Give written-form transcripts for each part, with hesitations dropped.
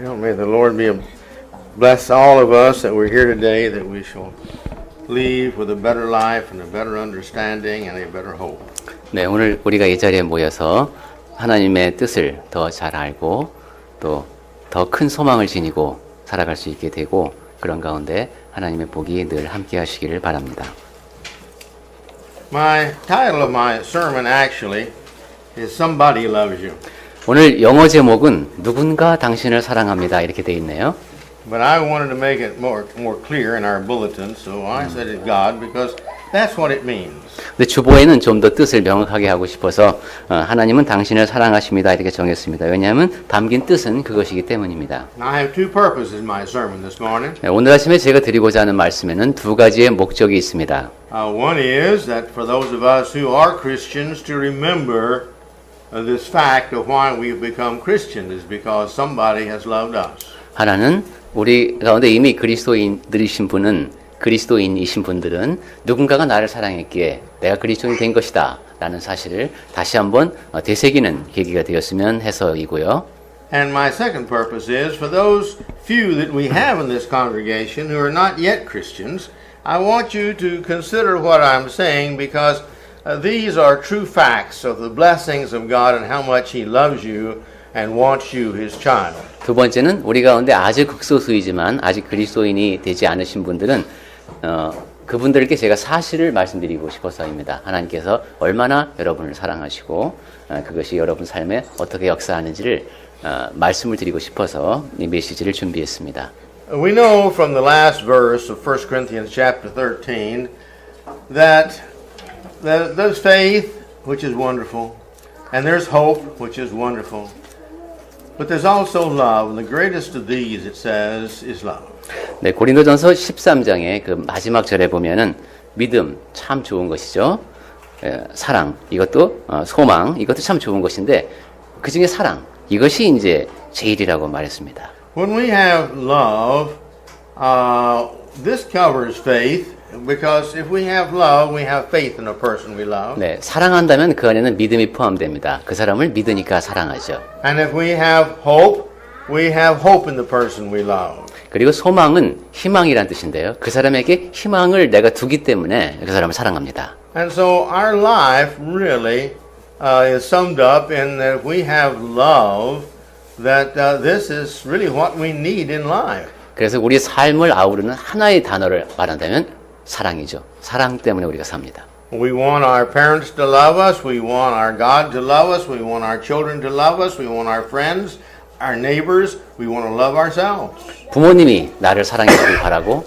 Well, may the Lord bless all of us that we're here today, that we shall leave with a better life and a better understanding and a better hope. 네, 오늘 우리가 이 자리에 모여서 하나님의 뜻을 더 잘 알고 또 더 큰 소망을 지니고 살아갈 수 있게 되고 그런 가운데 하나님의 복이 늘 함께 하시기를 바랍니다. My title of my sermon actually is Somebody Loves You. 오늘 영어 제목은 누군가 당신을 사랑합니다 이렇게 돼 있네요. But I wanted to make it more clear in our bulletin, so I said it God because that's what it means. 근데 주보에는 좀 더 뜻을 명확하게 하고 싶어서 하나님은 당신을 사랑하십니다 이렇게 정했습니다. 왜냐하면 담긴 뜻은 그것이기 때문입니다. I have two purposes in my sermon this morning. 네, 오늘 아침에 제가 드리고자 하는 말씀에는 두 가지의 목적이 있습니다. One is that for those of us who are Christians to remember this fact of why we've become Christians is because somebody has loved us. 하나는 우리 가운데 이미 그리스도인이신 분들은 누군가가 나를 사랑했기에 내가 그리스도인이 된 것이다 라는 사실을 다시 한번 되새기는 계기가 되었으면 해서이고요. And my second purpose is for those few that we have in this congregation who are not yet Christians, I want you to consider what I'm saying because these are true facts of the blessings of God and how much He loves you and wants you His child. 두 번째는 우리 가운데 아주 극소수이지만 아직 그리스도인이 되지 않으신 분들은 그분들께 제가 사실을 말씀드리고 싶어서입니다. 하나님께서 얼마나 여러분을 사랑하시고 그것이 여러분 삶에 어떻게 역사하는지를 말씀을 드리고 싶어서 이 메시지를 준비했습니다. We know from the last verse of 1 Corinthians chapter 13 that there's faith, which is wonderful, and there's hope, which is wonderful. But there's also love, and the greatest of these, it says, is love. 네, 고린도전서 13장의 그 마지막 절에 보면은 믿음 참 좋은 것이죠. 사랑 이것도 소망 이것도 참 좋은 것인데 그 중에 사랑 이것이 이제 제일이라고 말했습니다. When we have love, this covers faith. Because if we have love, we have faith in a person we love. 네, 사랑한다면 그 안에는 믿음이 포함됩니다. 그 사람을 믿으니까 사랑하죠. And if we have hope, we have hope in the person we love. 그리고 소망은 희망이란 뜻인데요. 그 사람에게 희망을 내가 두기 때문에 그 사람을 사랑합니다. And so our life really is summed up in that if we have love, that this is really what we need in life. 그래서 우리 삶을 아우르는 하나의 단어를 말한다면 사랑이죠. 사랑 때문에 우리가 삽니다. We want our parents to love us. We want our God to love us. We want our children to love us. We want our friends, our neighbors. We want to love ourselves. 부모님이 나를 사랑해 주길 바라고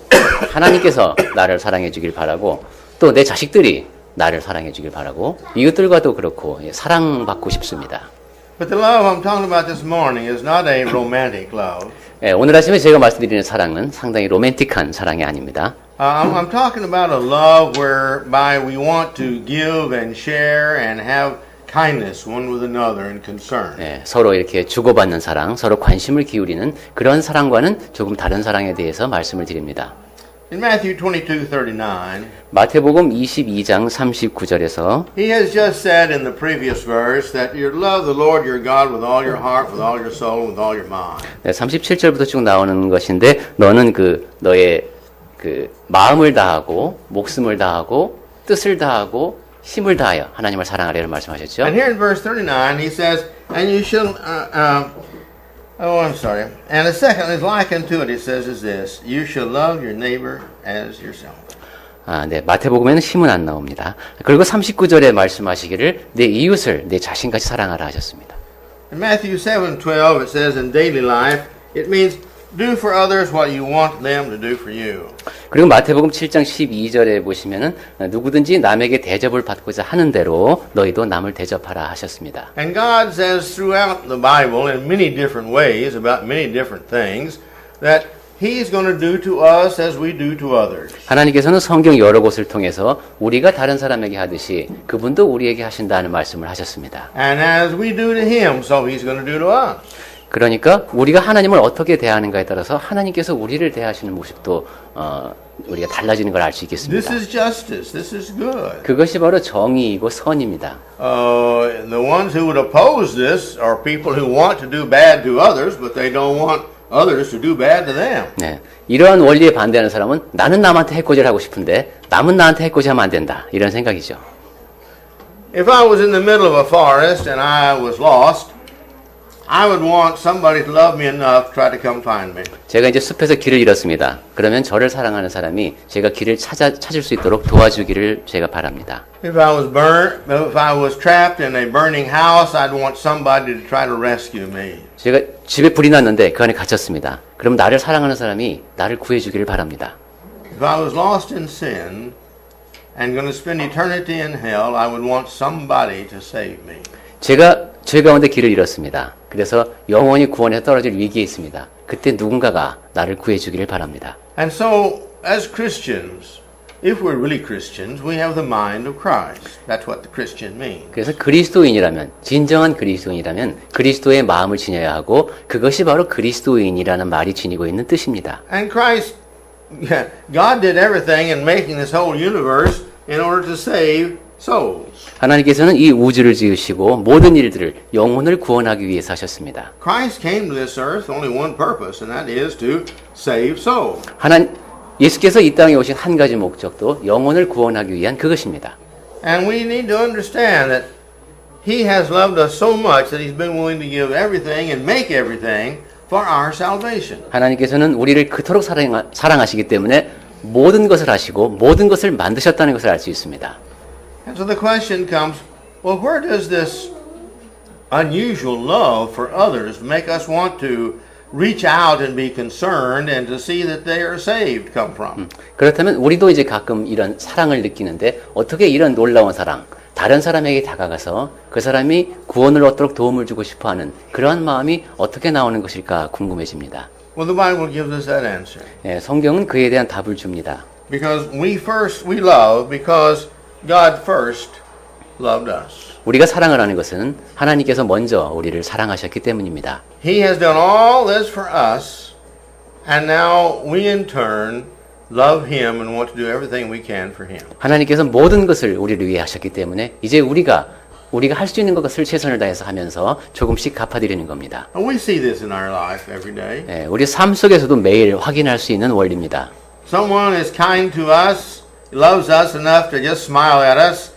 하나님께서 나를 사랑해 주길 바라고 또 내 자식들이 나를 사랑해 주길 바라고 이웃들과도 그렇고 사랑받고 싶습니다. But the love I'm talking about this morning is not a romantic love. 오늘 아침에 제가 말씀드리는 사랑은 상당히 로맨틱한 사랑이 아닙니다. I'm talking about a love whereby we want to give and share and have kindness one with another and concern. 서로 이렇게 주고받는 사랑, 서로 관심을 기울이는 그런 사랑과는 조금 다른 사랑에 대해서 말씀을 드립니다. In Matthew 22:39, 마태복음 22장 39절에서 He has just said in the previous verse that you love the Lord your God with all your heart, with all your soul, with all your mind. 37절부터 쭉 나오는 것인데 너는 너의 마음을 다하고 목숨을 다하고 뜻을 다하고 힘을 다하여 하나님을 사랑하려는 말씀하셨죠. And here in verse 39 he says, and you shall And the second is likened to it. It says is this: you shall love your neighbor as yourself. 네, 마태복음에는 힘은 안 나옵니다. 그리고 39절에 말씀하시기를 내 이웃을 내 자신같이 사랑하라 하셨습니다. In Matthew 7:12 it says in daily life it means do for others what you want them to do for you. 그리고 마태복음 7장 12절에 보시면은 누구든지 남에게 대접을 받고자 하는 대로 너희도 남을 대접하라 하셨습니다. And God says throughout the Bible in many different ways about many different things that He's going to do to us as we do to others. 하나님께서는 성경 여러 곳을 통해서 우리가 다른 사람에게 하듯이 그분도 우리에게 하신다는 말씀을 하셨습니다. And as we do to Him, so He's going to do to us. 그러니까 우리가 하나님을 어떻게 대하는가에 따라서 하나님께서 우리를 대하시는 모습도 우리가 달라지는 걸 알 수 있겠습니다. This is justice. This is good. 그것이 바로 정의이고 선입니다. The ones who would oppose this are people who want to do bad to others, but they don't want others to do bad to them. 네. 이러한 원리에 반대하는 사람은 나는 남한테 해코지를 하고 싶은데 남은 나한테 해코지하면 안 된다. 이런 생각이죠. If I was in the middle of a forest and I was lost, I would want somebody to love me enough to try to come find me. 제가 이제 숲에서 길을 잃었습니다. 그러면 저를 사랑하는 사람이 제가 길을 찾을 수 있도록 도와주기를 제가 바랍니다. If I was trapped in a burning house, I'd want somebody to try to rescue me. 제가 집에 불이 났는데 그 안에 갇혔습니다. 그럼 나를 사랑하는 사람이 나를 구해주기를 바랍니다. If I was lost in sin and going to spend eternity in hell, I would want somebody to save me. 제가 죄 가운데 길을 잃었습니다. 그래서 영원히 구원에 떨어질 위기에 있습니다. 그때 누군가가 나를 구해주기를 바랍니다. And so, as Christians, if we're really Christians, we have the mind of Christ. That's what the Christian means. 그래서 그리스도인이라면, 진정한 그리스도인이라면 그리스도의 마음을 지녀야 하고 그것이 바로 그리스도인이라는 말이 지니고 있는 뜻입니다. And Christ, God did everything in making this whole universe in order to save souls. 하나님께서는 이 우주를 지으시고 모든 일들을 영혼을 구원하기 위해서 하셨습니다. Christ came to this earth only one purpose, and that is to save souls. 예수께서 이 땅에 오신 한 가지 목적도 영혼을 구원하기 위한 그것입니다. And we need to understand that He has loved us so much that He's been willing to give everything and make everything for our salvation. 하나님께서는 우리를 그토록 사랑하시기 때문에 모든 것을 하시고 모든 것을 만드셨다는 것을 알 수 있습니다. And so the question comes, well, where does this unusual love for others make us want to reach out and be concerned and to see that they are saved come from? 그렇다면 우리도 이제 가끔 이런 사랑을 느끼는데 어떻게 이런 놀라운 사랑, 다른 사람에게 다가가서 그 사람이 구원을 얻도록 도움을 주고 싶어하는 그러한 마음이 어떻게 나오는 것일까 궁금해집니다. Well, the Bible gives us that answer. 예, 성경은 그에 대한 답을 줍니다. Because we love because God first loved us. 우리가 사랑을 하는 것은 하나님께서 먼저 우리를 사랑하셨기 때문입니다. He has done all this for us, and now we in turn love Him and want to do everything we can for Him. 하나님께서 모든 것을 우리를 위해 하셨기 때문에 이제 우리가 할 수 있는 것을 최선을 다해서 하면서 조금씩 갚아드리는 겁니다. And we see this in our life every day. 예, 우리 삶 속에서도 매일 확인할 수 있는 원리입니다. Someone is kind to us, loves us enough to just smile at us.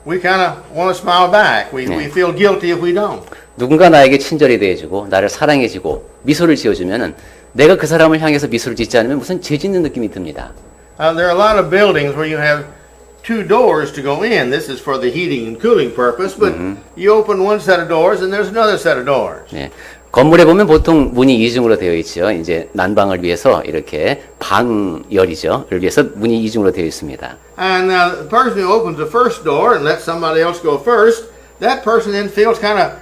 We kind of want to smile back. We feel guilty if we don't. 누군가 나에게 친절히 대해주고 나를 사랑해주고 미소를 지어주면은 내가 그 사람을 향해서 미소를 짓지 않으면 무슨 죄 짓는 느낌이 듭니다. There are a lot of buildings where you have two doors to go in. This is for the heating and cooling purpose, but you open one set of doors and there's another set of doors. 네. 건물에 보면 보통 문이 이중으로 되어 있죠. 이제 난방을 위해서 이렇게 방열이죠.를 위해서 문이 이중으로 되어 있습니다. And the person who opens the first door and lets somebody else go first, that person then feels kind of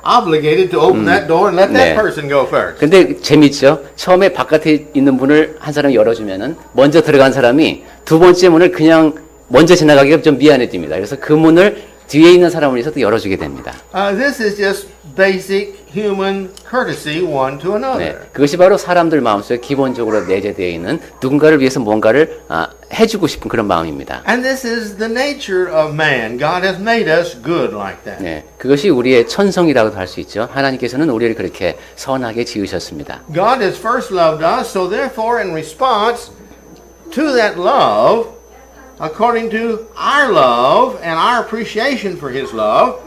obligated to open that door and let that person go first. 근데 재밌죠? 처음에 바깥에 있는 문을 한 사람이 열어주면은 먼저 들어간 사람이 두 번째 문을 그냥 먼저 지나가기가 좀 미안해집니다. 그래서 그 문을 뒤에 있는 사람을 위해서 열어주게 됩니다. This is just basic human courtesy one to another. 네, 그것이 바로 사람들 마음속에 기본적으로 내재되어 있는 누군가를 위해서 뭔가를 해주고 싶은 그런 마음입니다. And this is the nature of man. God has made us good like that. 네, 그것이 우리의 천성이라고도 할 수 있죠. 하나님께서는 우리를 그렇게 선하게 지으셨습니다. God has first loved us, so therefore in response to that love, according to our love and our appreciation for His love,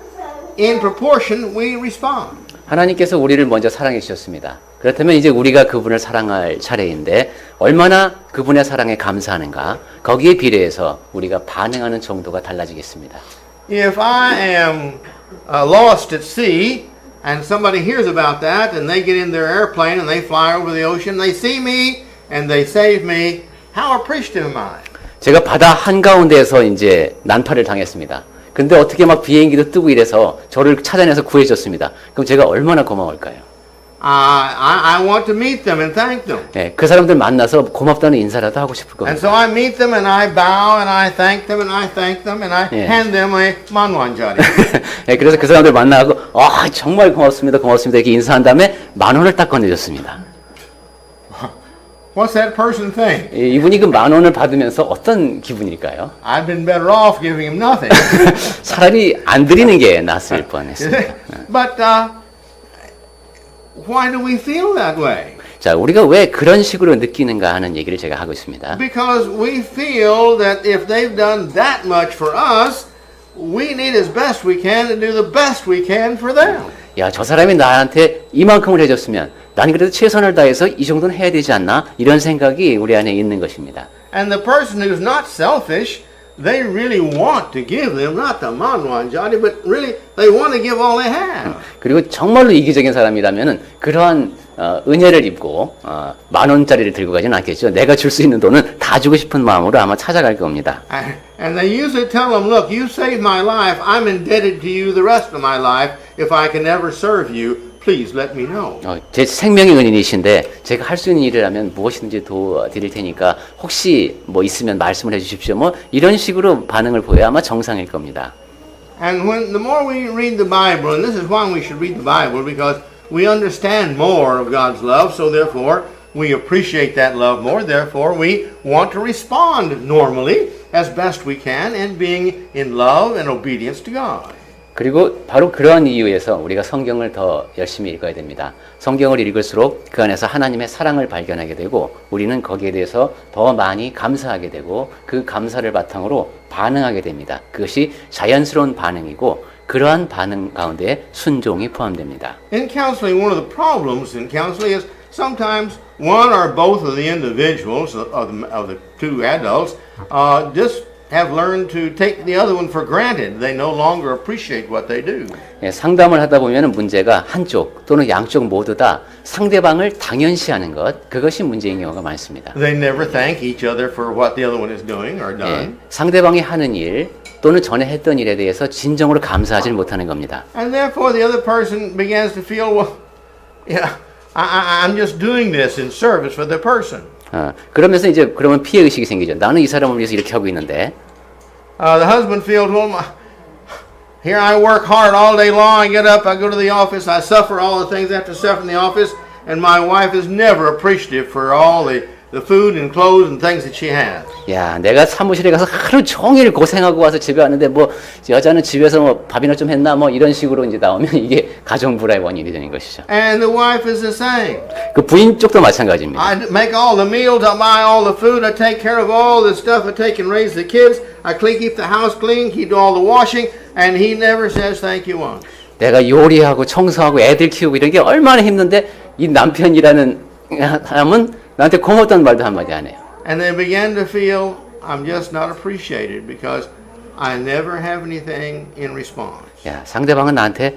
in proportion we respond. 하나님께서 우리를 먼저 사랑해 주셨습니다. 그렇다면 이제 우리가 그분을 사랑할 차례인데 얼마나 그분의 사랑에 감사하는가 거기에 비례해서 우리가 반응하는 정도가 달라지겠습니다. If I am lost at sea and somebody hears about that and they get in their airplane and they fly over the ocean, they see me and they save me, how appreciative am I? 제가 바다 한가운데에서 이제 난파를 당했습니다. 근데 어떻게 막 비행기도 뜨고 이래서 저를 찾아내서 구해줬습니다. 그럼 제가 얼마나 고마울까요? I want to meet them and thank them. 네, 그 사람들 만나서 고맙다는 인사라도 하고 싶을 겁니다. And so I meet them and I bow and I thank them and I thank them and I hand them a manwanjari. 네, 그래서 그 사람들 만나고 정말 고맙습니다, 고맙습니다 이렇게 인사한 다음에 10,000원을 딱 건네줬습니다. What's that person think? 이분이 그 10,000원을 받으면서 어떤 기분일까요? I've been better off giving him nothing. 차라리 안 드리는 게 낫을 뻔했습니다. But why do we feel that way? 자, 우리가 왜 그런 식으로 느끼는가 하는 얘기를 제가 하고 있습니다. Because we feel that if they've done that much for us, we need as best we can to do the best we can for them. 야, 저 사람이 나한테 이만큼을 해줬으면 나는 그래도 최선을 다해서 이 정도는 해야 되지 않나? 이런 생각이 우리 안에 있는 것입니다. And the person who's not selfish, they really want to give them, not the manwanjani, but really they want to give all they have. 그리고 정말로 이기적인 사람이라면은 그러한 은혜를 입고 10,000원짜리를 들고 가지는 않겠죠. 내가 줄 수 있는 돈은 다 주고 싶은 마음으로 아마 찾아갈 겁니다. And they usually tell them, look, you saved my life. I'm indebted to you the rest of my life. If I can ever serve you, please let me know. 제 생명의 은인이신데 제가 할 수 있는 일이라면 무엇이든지 도와드릴 테니까 혹시 뭐 있으면 말씀을 해주십시오. 뭐 이런 식으로 반응을 보여야 아마 정상일 겁니다. And when the more we read the Bible, and this is why we should read the Bible, because we understand more of God's love, so therefore we appreciate that love more. Therefore we want to respond normally as best we can in being in love and obedience to God. 그리고 바로 그러한 이유에서 우리가 성경을 더 열심히 읽어야 됩니다. 성경을 읽을수록 그 안에서 하나님의 사랑을 발견하게 되고 우리는 거기에 대해서 더 많이 감사하게 되고 그 감사를 바탕으로 반응하게 됩니다. 그것이 자연스러운 반응이고 그러한 반응 가운데 순종이 포함됩니다. In counseling, one of the problems in counseling is sometimes one or both of the individuals of the two adults just have learned to take the other one for granted. They no longer appreciate what they do. 예, 상담을 하다 보면 문제가 한쪽 또는 양쪽 모두 다 상대방을 당연시하는 것, 그것이 문제인 경우가 많습니다. They never thank each other for what the other one is doing or done. 예, 상대방이 하는 일 또는 전에 했던 일에 대해서 진정으로 감사하지 못하는 겁니다. And therefore the other person begins to feel, well, yeah, I'm just doing this in service for the person. 그러면서 이제 그러면 피해 의식이 생기죠. 나는 이 사람을 위해서 이렇게 하고 있는데. The husband feels, well, here I work hard all day long. I get up, I go to the office, I suffer all the things I have to suffer in the office, and my wife is never appreciative for all the food and clothes and things that she has. 야, 내가 사무실에 가서 하루 종일 고생하고 와서 집에 왔는데 뭐 여자는 집에서 뭐 밥이나 좀 했나 뭐 이런 식으로 이제 나오면 이게 가정 불화의 원인이 되는 것이죠. And the wife is the same. 그 부인 쪽도 마찬가지입니다. I make all the meals, I buy all the food, I take care of all the stuff I take and raise the kids. I keep the house clean, keep all the washing, and he never says thank you once. 내가 요리하고 청소하고 애들 키우고 이런 게 얼마나 힘든데 이 남편이라는 사람은 나한테 고맙다는 말도 한마디 안 해요. And they begin to feel I'm just not appreciated because I never have anything in response. 야, 상대방은 나한테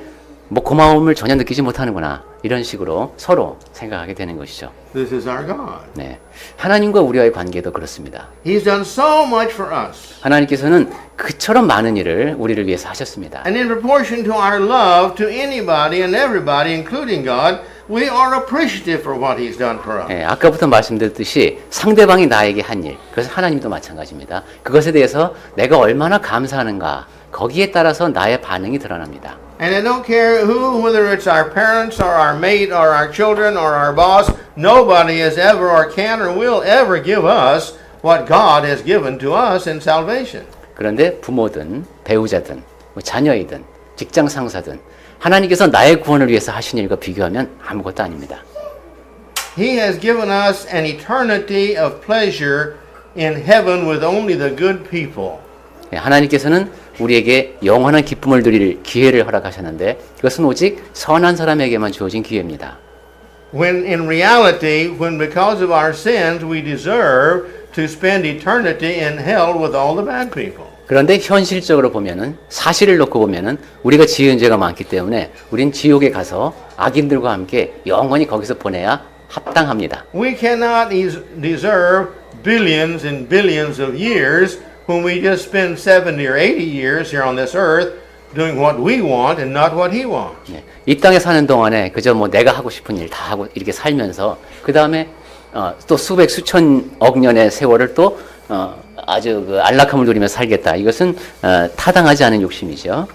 뭐 고마움을 전혀 느끼지 못하는구나. 이런 식으로 서로 생각하게 되는 것이죠. This is our God. 네. 하나님과 우리와의 관계도 그렇습니다. He's done so much for us. 하나님께서는 그처럼 많은 일을 우리를 위해서 하셨습니다. And in proportion to our love to anybody and everybody, including God, we are appreciative for what He's done for us. 네, 아까부터 말씀드렸듯이 상대방이 나에게 한 일, 그래서 하나님도 마찬가지입니다. 그것에 대해서 내가 얼마나 감사하는가, 거기에 따라서 나의 반응이 드러납니다. And I don't care who, whether it's our parents or our mate or our children or our boss, nobody has ever or can or will ever give us what God has given to us in salvation. 그런데 부모든 배우자든 뭐 자녀이든 직장 상사든 하나님께서 나의 구원을 위해서 하신 일과 비교하면 아무것도 아닙니다. He has given us an eternity of pleasure in heaven with only the good people. 하나님께서는 우리에게 영원한 기쁨을 누릴 기회를 허락하셨는데 그것은 오직 선한 사람에게만 주어진 기회입니다. When in reality, when because of our sins we deserve to spend eternity in hell with all the bad people. 그런데 현실적으로 보면은 사실을 놓고 보면은 우리가 지은 죄가 많기 때문에 우린 지옥에 가서 악인들과 함께 영원히 거기서 보내야 합당합니다. We cannot deserve billions and billions of years when we just spend 70 or 80 years here on this earth doing what we want and not what He wants. 이 땅에 사는 동안에 그저 뭐 내가 하고 싶은 일 다 하고 이렇게 살면서 그 다음에 또 수백 수천억 년의 세월을 또 아주 그 안락함을 누리며 살겠다. 이것은 타당하지 않은 욕심이죠.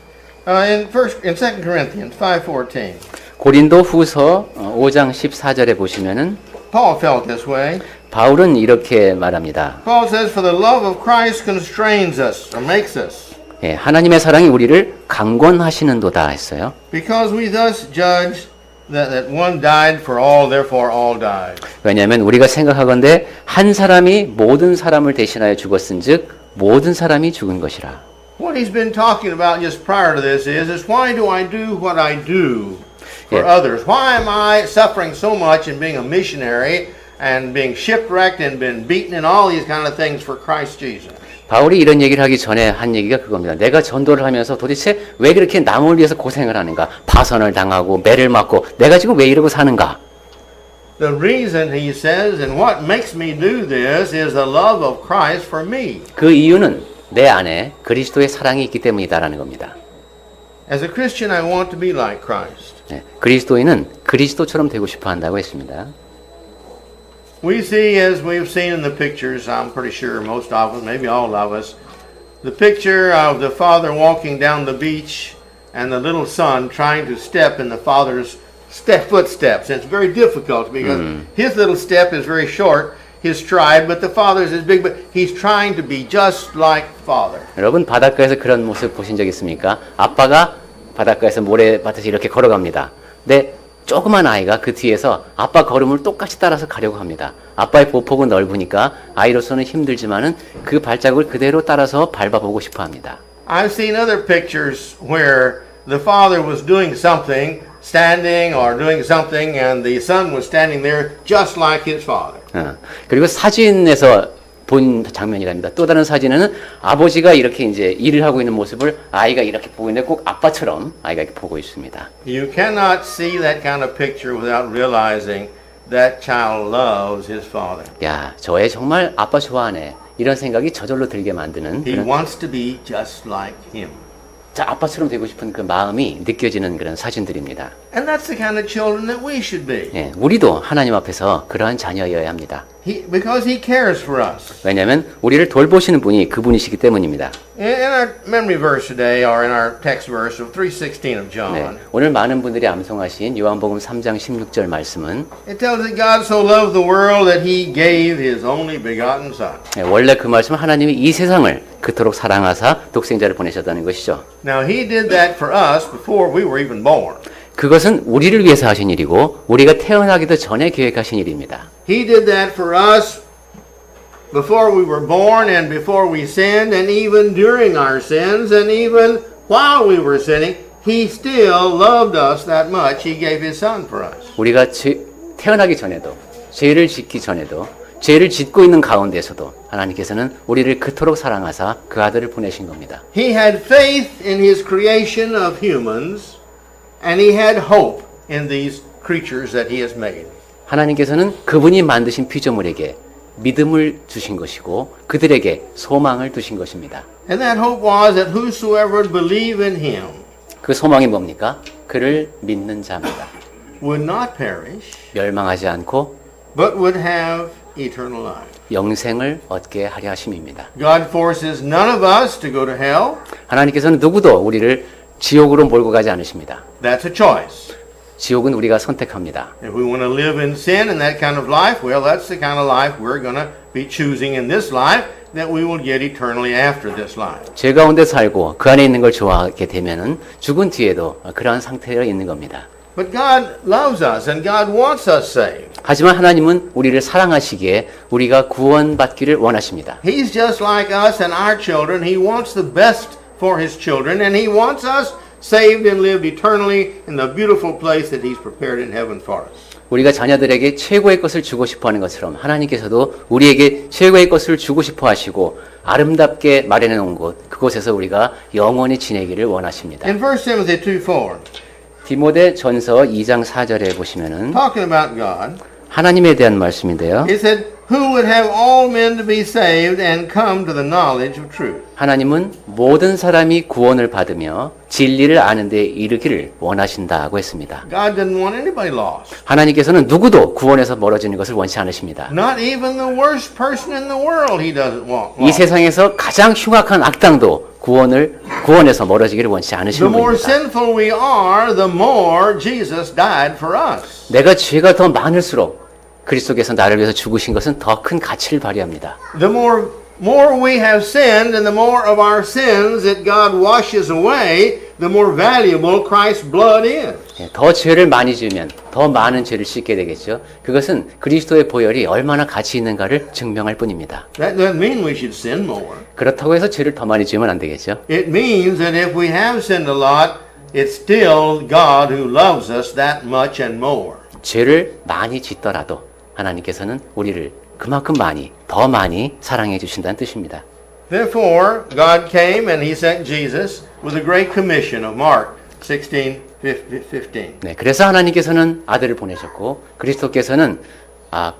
In 2 Corinthians 5:14, 고린도 후서 5장 14절에 보시면은 Paul felt this way. 바울은 이렇게 말합니다. Paul says, "For the love of Christ constrains us or makes us, 예, 하나님의 사랑이 우리를 강권하시는도다 했어요. because we thus judge that one died for all, therefore all died. 왜냐하면 우리가 생각하건대 한 사람이 모든 사람을 대신하여 죽었은즉 모든 사람이 죽은 것이라. What he's been talking about just prior to this is why do I do what I do for Yeah. others? Why am I suffering so much and being a missionary and being shipwrecked and been beaten and all these kind of things for Christ Jesus? 바울이 이런 얘기를 하기 전에 한 얘기가 그겁니다. 내가 전도를 하면서 도대체 왜 그렇게 남을 위해서 고생을 하는가? 파선을 당하고 매를 맞고 내가 지금 왜 이러고 사는가? The reason he says and what makes me do this is the love of Christ for me. 그 이유는 내 안에 그리스도의 사랑이 있기 때문이다라는 겁니다. As a Christian, I want to be like Christ. 네, 그리스도인은 그리스도처럼 되고 싶어 한다고 했습니다. We see, as we've seen in the pictures, I'm pretty sure most of us, maybe all of us, the picture of the father walking down the beach and the little son trying to step in the father's footsteps. It's very difficult because his little step is very short, his stride, but the father's is big, but he's trying to be just like father. 여러분 바닷가에서 그런 모습 보신 적 있습니까? 아빠가 바닷가에서 모래밭에서 이렇게 걸어갑니다. 근데 조그만 아이가 그 뒤에서 아빠 걸음을 똑같이 따라서 가려고 합니다. 아빠의 보폭은 넓으니까 아이로서는 힘들지만은 그 발자국을 그대로 따라서 밟아보고 싶어 합니다. I've seen other pictures where the father was doing something, standing or doing something, and the son was standing there just like his father. 그리고 사진에서 본 장면이랍니다. 또 다른 사진에는 아버지가 이렇게 이제 일을 하고 있는 모습을 아이가 이렇게 보고 있는데 꼭 아빠처럼 아이가 이렇게 보고 있습니다. You cannot see that kind of picture without realizing that child loves his father. 야, 저 애 정말 아빠 좋아하네. 이런 생각이 저절로 들게 만드는 He 그런, wants to be just like him. 자, 아빠처럼 되고 싶은 그 마음이 느껴지는 그런 사진들입니다. And that's the kind of children that we should be. 예, 우리도 하나님 앞에서 그러한 자녀여야 합니다. Because he cares for us. 왜냐하면 우리를 돌보시는 분이 그분이시기 때문입니다. In our memory verse today, or in our text verse of 3:16 of John, 네, 오늘 많은 분들이 암송하신 요한복음 3장 16절 말씀은 it tells that God so loved the world that he gave his only begotten son. 예, 원래 그 말씀은 하나님이 이 세상을 그토록 사랑하사 독생자를 보내셨다는 것이죠. Now he did that for us before we were even born. 그것은 우리를 위해서 하신 일이고 우리가 태어나기도 전에 계획하신 일입니다. He did that for us before we were born and before we sinned and even during our sins and even while we were sinning, he still loved us that much. He gave his son for us. 우리가 태어나기 전에도 죄를 짓기 전에도 죄를 짓고 있는 가운데서도 하나님께서는 우리를 그토록 사랑하사 그 아들을 보내신 겁니다. He had faith in his creation of humans and he had hope in these creatures that he has made. 하나님께서는 그분이 만드신 피조물에게 믿음을 주신 것이고 그들에게 소망을 두신 것입니다. And that hope was that whosoever would believe in him 그 소망이 뭡니까? 그를 믿는 자입니다. would not perish 멸망하지 않고 but would have eternal life. 영생을 얻게 하려 하심입니다. God forces none of us to go to hell. 하나님께서는 누구도 우리를 지옥으로 몰고 가지 않으십니다. That's a choice. 지옥은 우리가 선택합니다. If we want to live in sin and that kind of life, well, that's the kind of life we're going to be choosing in this life that we will get eternally after this life. 죄 가운데 살고 그 안에 있는 걸 좋아하게 되면은 죽은 뒤에도 그러한 상태에 있는 겁니다. But God loves us and God wants us saved. 하지만 하나님은 우리를 사랑하시기에 우리가 구원받기를 원하십니다. He's just like us and our children. He wants the best for his children and he wants us saved and lived eternally in the beautiful place that he's prepared in heaven for us. 우리가 자녀들에게 최고의 것을 주고 싶어 하는 것처럼 하나님께서도 우리에게 최고의 것을 주고 싶어 하시고 아름답게 마련해 놓은 곳, 그곳에서 우리가 영원히 지내기를 원하십니다. In 1 Timothy 2:4, 디모데 전서 2장 4절에 보시면은 talking about God, 하나님에 대한 말씀인데요. it said, who would have all men to be saved and come to the knowledge of truth. 하나님은 모든 사람이 구원을 받으며 진리를 아는 데 이르기를 원하신다고 했습니다. God doesn't want anybody lost. 하나님께서는 누구도 구원에서 멀어지는 것을 원치 않으십니다. Not even the worst person in the world he doesn't want 이 lost. 세상에서 가장 흉악한 악당도 구원에서 멀어지기를 원치 The 않으시는 more 분입니다. sinful we are, the more Jesus died for us. 내가 죄가 더 많을수록 그리스도께서 나를 위해서 죽으신 것은 더 큰 가치를 발휘합니다. The more we have sinned and the more of our sins that God washes away, the more valuable Christ's blood is. 더 죄를 많이 지으면 더 많은 죄를 씻게 되겠죠. 그것은 그리스도의 보혈이 얼마나 가치 있는가를 증명할 뿐입니다. That doesn't mean we should sin more. 그렇다고 해서 죄를 더 많이 지으면 안 되겠죠. It means that if we have sinned a lot, it's still God who loves us that much and more. 죄를 많이 짓더라도 하나님께서는 우리를 그만큼 많이, 더 많이 사랑해 주신다는 뜻입니다. Therefore, God came and He sent Jesus with a great commission of Mark 16:15. 네, 그래서 하나님께서는 아들을 보내셨고 그리스도께서는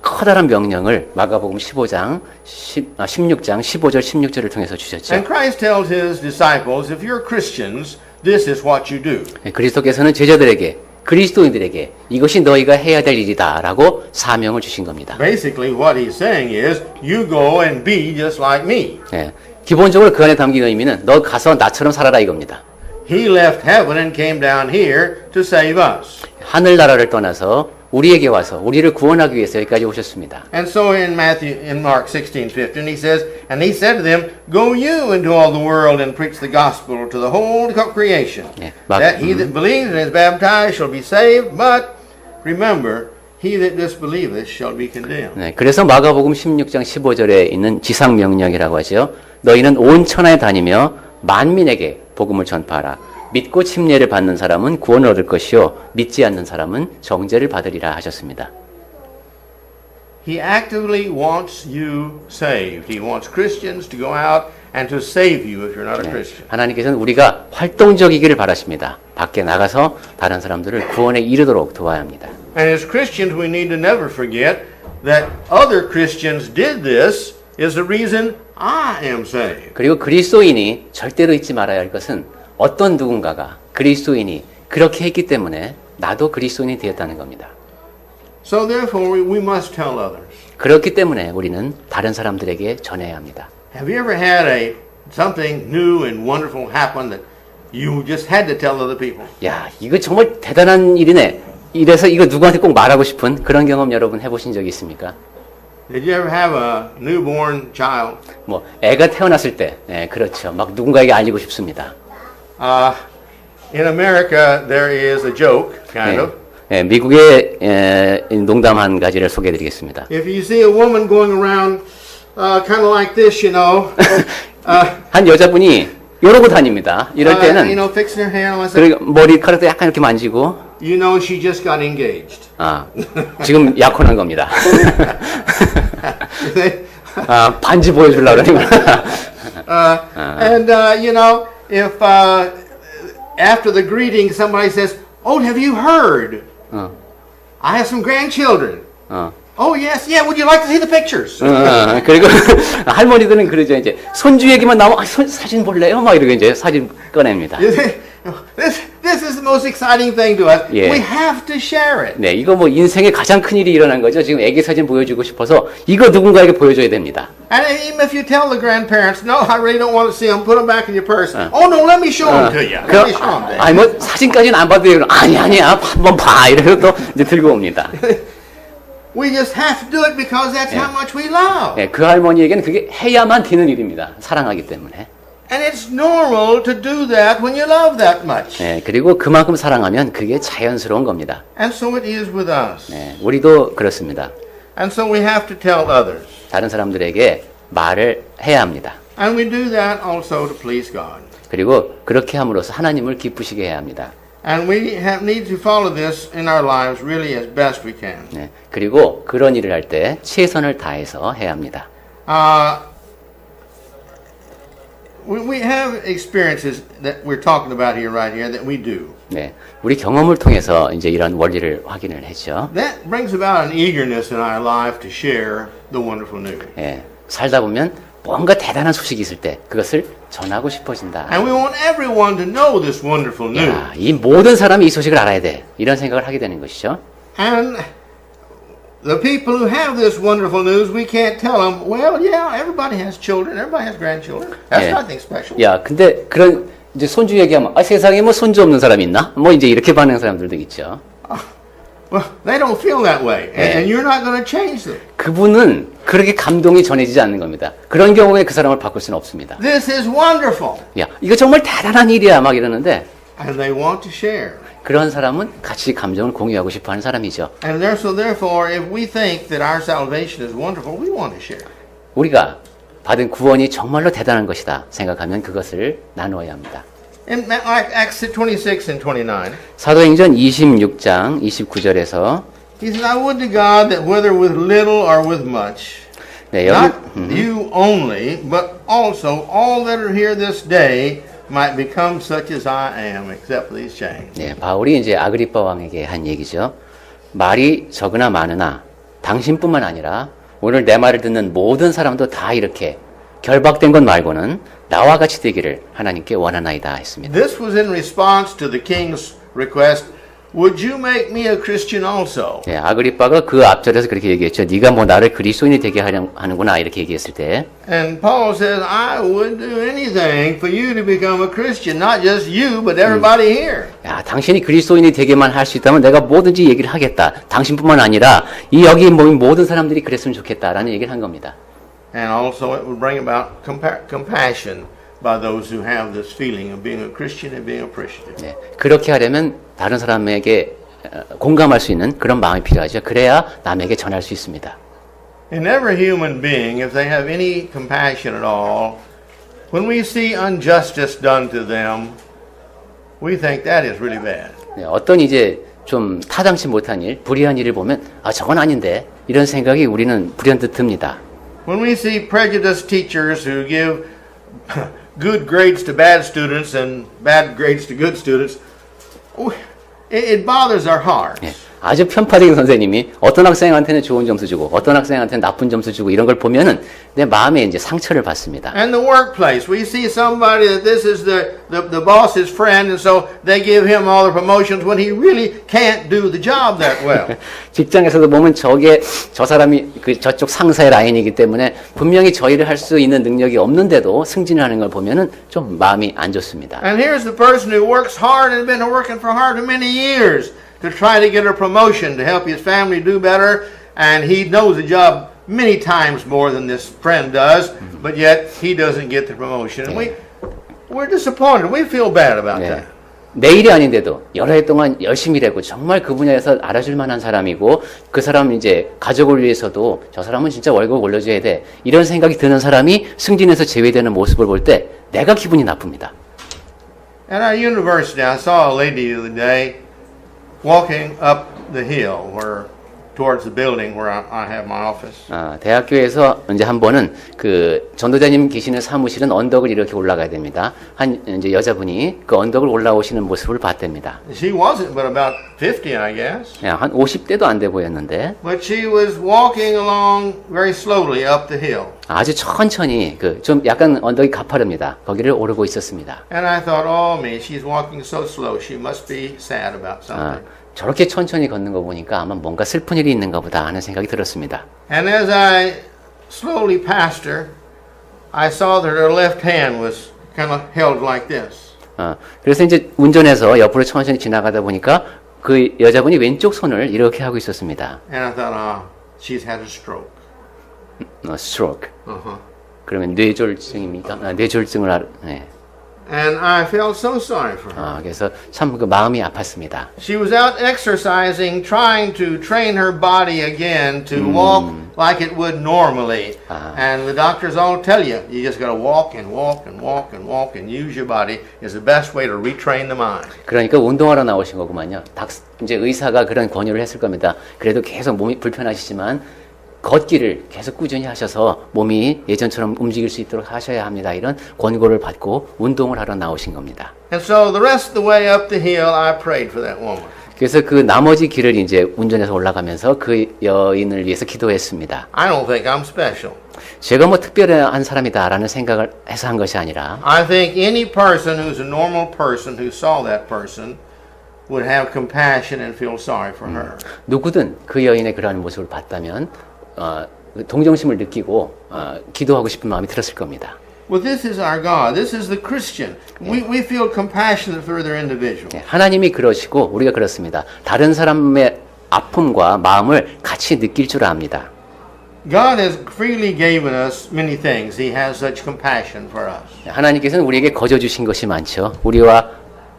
커다란 명령을 마가복음 16장 15절 16절을 통해서 주셨죠. And Christ tells His disciples, if you're Christians, this is what you do. 네, 그리스도께서는 제자들에게 그리스도인들에게 이것이 너희가 해야 될 일이다라고 사명을 주신 겁니다. Basically, what He's saying is, you go and be just like me. 네, 기본적으로 그 안에 담긴 의미는 너 가서 나처럼 살아라 이겁니다. He left heaven and came down here to save us. 하늘나라를 떠나서 우리에게 와서 우리를 구원하기 위해서 여기까지 오셨습니다. And so in Mark 16:15, He says, and He said to them, go you into all the world and preach the gospel to the whole creation. 네, That he that believes and is baptized shall be saved, but remember, he that disbelieveth shall be condemned. 네, 그래서 마가복음 16장 15절에 있는 지상 명령이라고 하죠. 너희는 온 천하에 다니며 만민에게 복음을 전파하라. 믿고 침례를 받는 사람은 구원을 얻을 것이요 믿지 않는 사람은 정죄를 받으리라 하셨습니다. He actively wants you saved. He wants Christians to go out and to save you if you're not a Christian. 하나님께서는 우리가 활동적이기를 바라십니다. 밖에 나가서 다른 사람들을 구원에 이르도록 도와야 합니다. And as Christians, we need to never forget that other Christians did this is the reason I am saved. 그리고 그리스도인이 절대로 잊지 말아야 할 것은 어떤 누군가가 그리스도인이 그렇게 했기 때문에 나도 그리스도인이 되었다는 겁니다. So therefore, we must tell others. 그렇기 때문에 우리는 다른 사람들에게 전해야 합니다. Have you ever had something new and wonderful happen that you just had to tell other people? 야, 이거 정말 대단한 일이네. 이래서 이거 누구한테 꼭 말하고 싶은 그런 경험 여러분 해보신 적 있습니까? Did you ever have a newborn child? 뭐 애가 태어났을 때, 네, 그렇죠. 막 누군가에게 알리고 싶습니다. In America, there is a joke, kind of. 네, 미국의 농담 한 가지를 소개해드리겠습니다. If you see a woman going around kind of like this, you know, 한 여자분이 이러고 다닙니다. 이럴 you 때는 know, fixing her hair, and all that, 그리고 머리카락도 약간 이렇게 만지고 you know she just got engaged. 지금 약혼한 겁니다. 반지 보여주려고 그러는 거야. And you know, if after the greeting somebody says, "Oh, have you heard? I have some grandchildren." Oh yes, yeah. Would you like to see the pictures? 그리고 할머니들은 그러죠. 이제 손주 얘기만 나오면 사진 볼래요? 막 이러고 이제 사진 꺼냅니다. This is the most exciting thing to us. 예. We have to share it. 네, 이거 뭐 인생의 가장 큰 일이 일어난 거죠. 지금 애기 사진 보여주고 싶어서 이거 누군가에게 보여줘야 됩니다. And even if you tell the grandparents, "No, I really don't want to see them. Put them back in your purse." Oh no, let me show them to you. Let me show them. 아니 뭐 사진까지는 안 봐도 돼요. 아니야, 한번 봐. 이래서 또 이제 들고 옵니다. We just have to do it because that's how much we love. 네, 그 할머니에게는 그게 해야만 되는 일입니다. 사랑하기 때문에. And it's normal to do that when you love that much. 네, 그리고 그만큼 사랑하면 그게 자연스러운 겁니다. And so it is with us. 네, 우리도 그렇습니다. And so we have to tell others. 다른 사람들에게 말을 해야 합니다. And we do that also to please God. 그리고 그렇게 함으로써 하나님을 기쁘시게 해야 합니다. And we need to follow this in our lives really as best we can. 네, 그리고 그런 일을 할 때 최선을 다해서 해야 합니다. We have experiences that we're talking about here, right here, that we do. 네, 우리 경험을 통해서 이제 이런 원리를 확인을 했죠. That brings about an eagerness in our life to share the wonderful news. 예, 살다 보면 뭔가 대단한 소식이 있을 때 그것을 전하고 싶어진다. And we want everyone to know this wonderful news. 야, 이 모든 사람이 이 소식을 알아야 돼. 이런 생각을 하게 되는 것이죠. And the people who have this wonderful news, we can't tell them, well, yeah, everybody has children, everybody has grandchildren. That's 예. nothing special. 야, 근데 그런 이제 손주 얘기하면 세상에 뭐 손주 없는 사람이 있나? 뭐 이제 이렇게 반응하는 사람들도 있죠. Well, they don't feel that way, and you're not going to change them. 그분은 그렇게 감동이 전해지지 않는 겁니다. 그런 경우에 그 사람을 바꿀 수는 없습니다. This is wonderful. 야, 이거 정말 대단한 일이야 막 이러는데 And they want to share. 그런 사람은 같이 감정을 공유하고 싶어하는 사람이죠. And therefore, if we think that our salvation is wonderful, we want to share. 우리가 받은 구원이 정말로 대단한 것이다 생각하면 그것을 나누어야 합니다. In Acts 26 and 29, 사도행전 26장 29절에서 he says, I would to God that whether with little or with much, 네, not 여기 you only, but also all that are here this day might become such as I am, except these chains. 네, 바울이 이제 아그리파 왕에게 한 얘기죠. 말이 적으나 많으나 당신뿐만 아니라 오늘 내 말을 듣는 모든 사람도 다 이렇게 결박된 것 말고는 나와 같이 되기를 하나님께 원하나이다 했습니다. This was in response to the king's request, would you make me a Christian also? 네, 아그리파가 그 앞절에서 그렇게 얘기했죠. 네가 뭐 나를 그리스도인이 되게 하는구나 이렇게 얘기했을 때 And Paul says, I would do anything for you to become a Christian, not just you, but everybody here. 야, 당신이 그리스도인이 되게만 할 수 있다면 내가 뭐든지 얘기를 하겠다. 당신뿐만 아니라 이 여기 모인 모든 사람들이 그랬으면 좋겠다라는 얘기를 한 겁니다. And also it would bring about compassion by those who have this feeling of being a Christian and being appreciative. 네, 그렇게 하려면 다른 사람에게 공감할 수 있는 그런 마음이 필요하죠. 그래야 남에게 전할 수 있습니다. In every human being, if they have any compassion at all, when we see injustice done to them, we think that is really bad. 네, 어떤 이제 좀 타당치 못한 일, 불의한 일을 보면 아 저건 아닌데 이런 생각이 우리는 불현듯 듭니다. When we see prejudiced teachers who give good grades to bad students and bad grades to good students, it bothers our hearts. 네, 아주 편파적인 선생님이 어떤 학생한테는 좋은 점수 주고 어떤 학생한테는 나쁜 점수 주고 이런 걸 보면은 내 마음에 이제 상처를 받습니다. And the workplace, we see somebody that this is the boss's friend, and so they give him all the promotions when he really can't do the job that well. 직장에서도 보면 저 사람이 저쪽 상사의 라인이기 때문에 분명히 저 일을 할 수 있는 능력이 없는데도 승진을 하는 걸 보면은 좀 마음이 안 좋습니다. And here's the person who works hard and been working for hard for many years to try to get a promotion to help his family do better, and he knows the job many times more than this friend does, but yet he doesn't get the promotion. And we're disappointed. We feel bad about that. 내 일이 아닌데도 여러 해 동안 열심히 일했고 정말 그 분야에서 알아줄 만한 사람이고 그 사람 이제 가족을 위해서도 저 사람은 진짜 월급 올려줘야 돼 이런 생각이 드는 사람이 승진해서 제외되는 모습을 볼 때 내가 기분이 나쁩니다. At our university, I saw a lady the other day walking up the hill towards the building where I have my office. 대학교에서 이제 한 번은 그 전도자님 계시는 사무실은 언덕을 이렇게 올라가야 됩니다. 한 이제 여자분이 그 언덕을 올라오시는 모습을 봤답니다. She wasn't but about 50, I guess. 한 50대도 안 돼 보였는데. But she was walking along very slowly up the hill. 아주 천천히 좀 약간 언덕이 가파릅니다. 거기를 오르고 있었습니다. And I thought, oh me, she's walking so slow. She must be sad about something. 저렇게 천천히 걷는 거 보니까 아마 뭔가 슬픈 일이 있는가 보다 하는 생각이 들었습니다. And as I slowly passed her, I saw that her left hand was kind of held like this. 그래서 이제 운전해서 옆으로 천천히 지나가다 보니까 그 여자분이 왼쪽 손을 이렇게 하고 있었습니다. And I thought, she's had a stroke. stroke. 그러면 뇌졸중입니까? 뇌졸중을 네. And I felt so sorry for her. 그래서 참 그 마음이 아팠습니다. She was out exercising, trying to train her body again to walk like it would normally. And the doctors all tell you, you just got to walk and walk and walk and walk and use your body is the best way to retrain the mind. 그러니까 운동하러 나오신 거구만요. 이제 의사가 그런 권유를 했을 겁니다. 그래도 계속 몸이 불편하시지만 걷기를 계속 꾸준히 하셔서 몸이 예전처럼 움직일 수 있도록 하셔야 합니다. 이런 권고를 받고 운동을 하러 나오신 겁니다. And so the rest of the way up the hill, I prayed for that woman. 그래서 그 나머지 길을 이제 운전해서 올라가면서 그 여인을 위해서 기도했습니다. I don't think I'm special. 제가 뭐 특별한 사람이다라는 생각을 해서 한 것이 아니라 I think any person who's a normal person who saw that person would have compassion and feel sorry for her. 누구든 그 여인의 그러한 모습을 봤다면 동정심을 느끼고 기도하고 싶은 마음이 들었을 겁니다. Well, this is our God. This is the Christian. We feel compassionate for their individual. 하나님이 그러시고 우리가 그렇습니다. 다른 사람의 아픔과 마음을 같이 느낄 줄 압니다. God has freely given us many things. He has such compassion for us. 하나님께서는 우리에게 거저 주신 것이 많죠. 우리와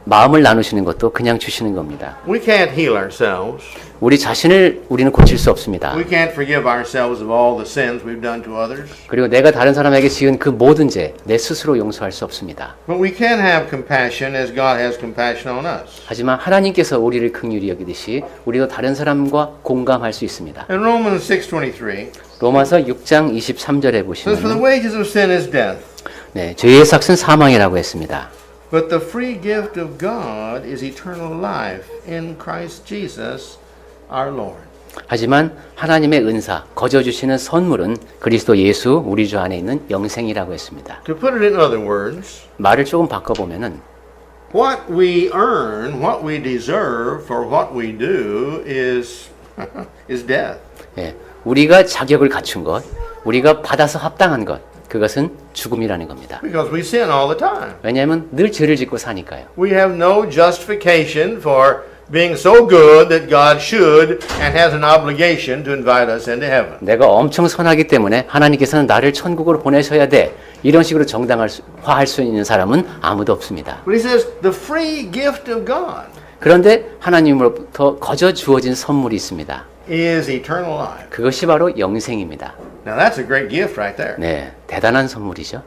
마음을 나누시는 것도 그냥 주시는 겁니다. We can't heal ourselves. 우리 자신을 우리는 고칠 수 없습니다. We can't forgive ourselves of all the sins we've done to others. 그리고 내가 다른 사람에게 지은 그 모든 죄, 내 스스로 용서할 수 없습니다. But we can have compassion as God has compassion on us. 하지만 하나님께서 우리를 긍휼히 여기듯이 우리도 다른 사람과 공감할 수 있습니다. In Romans 6:23, 로마서 6장 23절에 it says, For the 보시면 wages of sin is death, 네, 죄의 삭은 사망이라고 했습니다. but the free gift of God is eternal life in Christ Jesus our Lord. 하지만 하나님의 은사, 거저 주시는 선물은 그리스도 예수 우리 주 안에 있는 영생이라고 했습니다. To put it in other words, 말을 조금 바꿔보면은 what we earn, what we deserve for what we do is death. 예, 우리가 자격을 갖춘 것, 우리가 받아서 합당한 것, 그것은 죽음이라는 겁니다. Because we sin all the time. 왜냐하면 늘 죄를 짓고 사니까요. We have no justification for being so good that God should and has an obligation to invite us into heaven. 내가 엄청 선하기 때문에 하나님께서는 나를 천국으로 보내셔야 돼. 이런 식으로 정당화할 수 있는 사람은 아무도 없습니다. But he says the free gift of God 그런데 하나님으로부터 거저 주어진 선물이 있습니다. is eternal life. 그것이 바로 영생입니다. Now that's a great gift right there. 네, 대단한 선물이죠.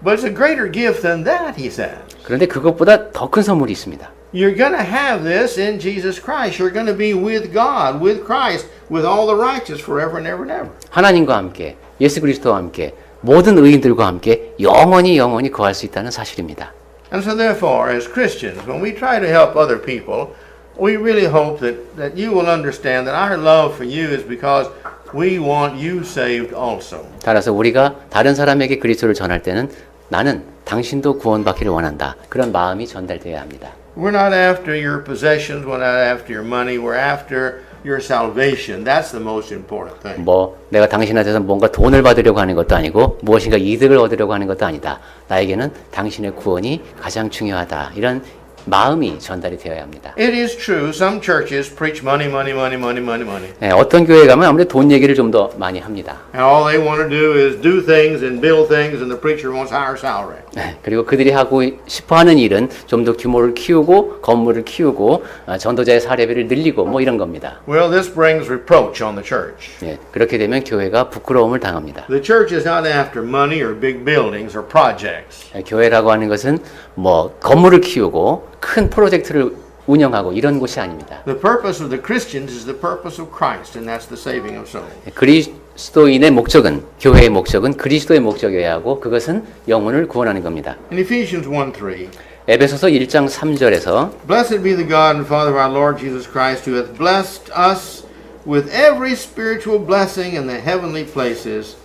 But it's a greater gift than that, he says. 그런데 그것보다 더 큰 선물이 있습니다. You're going to have this in Jesus Christ. You're going to be with God, with Christ, with all the righteous forever and ever and ever. 하나님과 함께, 예수 그리스도와 함께, 모든 의인들과 함께 영원히 거할 수 있다는 사실입니다. And so therefore, as Christians, when we try to help other people, we really hope that you will understand that our love for you is because we want you saved also. 따라서 우리가 다른 사람에게 그리스도를 전할 때는 나는 당신도 구원받기를 원한다. 그런 마음이 전달되어야 합니다. We're not after your possessions, we're not after your money, we're after your salvation. That's the most important thing. 뭐 내가 당신한테서 뭔가 돈을 받으려고 하는 것도 아니고 무엇인가 이득을 얻으려고 하는 것도 아니다. 나에게는 당신의 구원이 가장 중요하다. 이런 마음이 전달이 되어야 합니다. It is true, some churches preach money, money, money, money, money, money. 네, 어떤 교회 가면 아무래도 돈 얘기를 좀 더 많이 합니다. And all they want to do is do things and build things, and the preacher wants higher salary. 네, 그리고 그들이 하고 싶어하는 일은 좀 더 규모를 키우고 건물을 키우고 전도자의 사례비를 늘리고 뭐 이런 겁니다. Well, this brings reproach on the church. 네, 그렇게 되면 교회가 부끄러움을 당합니다. The church is not after money or big buildings or projects. 네, 교회라고 하는 것은 뭐 건물을 키우고 큰 프로젝트를 운영하고 이런 곳이 아닙니다. The purpose of the Christians is the purpose of Christ, and that's the saving of souls. 그리스도인의 목적은 교회의 목적은 그리스도의 목적이어야 하고 그것은 영혼을 구원하는 겁니다. In Ephesians 1:3, 에베소서 1장 3절에서 Blessed be the God and Father of our Lord Jesus Christ, who hath blessed us with every spiritual blessing in the heavenly places.